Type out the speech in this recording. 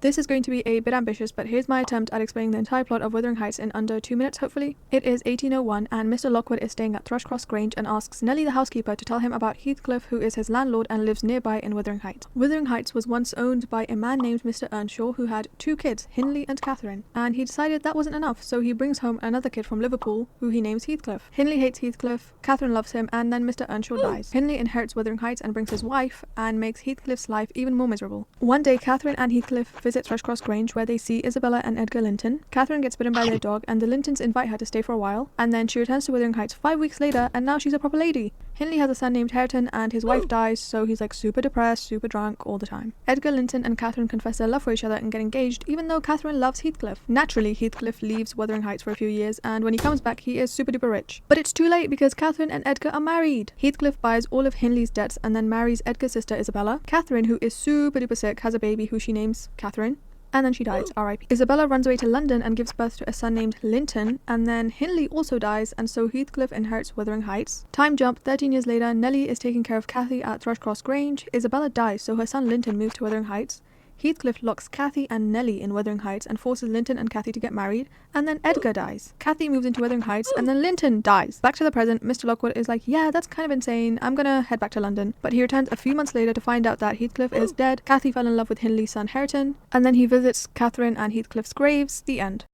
This is going to be a bit ambitious, but here's my attempt at explaining the entire plot of Wuthering Heights in under 2 minutes, hopefully. It is 1801, and Mr. Lockwood is staying at Thrushcross Grange and asks Nellie the housekeeper to tell him about Heathcliff, who is his landlord and lives nearby in Wuthering Heights. Wuthering Heights was once owned by a man named Mr. Earnshaw, who had 2 kids, Hindley and Catherine, and he decided that wasn't enough, so he brings home another kid from Liverpool, who he names Heathcliff. Hindley hates Heathcliff, Catherine loves him, and then Mr. Earnshaw dies. Hindley inherits Wuthering Heights and brings his wife, and makes Heathcliff's life even more miserable. One day, Catherine and Heathcliff visit Thrushcross Grange, where they see Isabella and Edgar Linton. Catherine gets bitten by their dog, and the Lintons invite her to stay for a while, and then she returns to Wuthering Heights 5 weeks later, and now she's a proper lady. Hindley has a son named Hareton, and his wife dies, so he's like super depressed, super drunk all the time. Edgar Linton and Catherine confess their love for each other and get engaged, even though Catherine loves Heathcliff. Naturally, Heathcliff leaves Wuthering Heights for a few years, and when he comes back, he is super duper rich. But it's too late because Catherine and Edgar are married. Heathcliff buys all of Hindley's debts and then marries Edgar's sister Isabella. Catherine, who is super duper sick, has a baby who she names Catherine. And then she dies, R.I.P. Isabella runs away to London and gives birth to a son named Linton, and then Hindley also dies, and so Heathcliff inherits Wuthering Heights. Time jump, 13 years later, Nellie is taking care of Cathy at Thrushcross Grange. Isabella dies, so her son Linton moves to Wuthering Heights. Heathcliff locks Cathy and Nellie in Wuthering Heights and forces Linton and Cathy to get married, and then Edgar dies. Cathy moves into Wuthering Heights, and then Linton dies. Back to the present, Mr. Lockwood is like, yeah, that's kind of insane, I'm gonna head back to London. But he returns a few months later to find out that Heathcliff is dead, Cathy fell in love with Hindley's son Hareton, and then he visits Catherine and Heathcliff's graves. The end.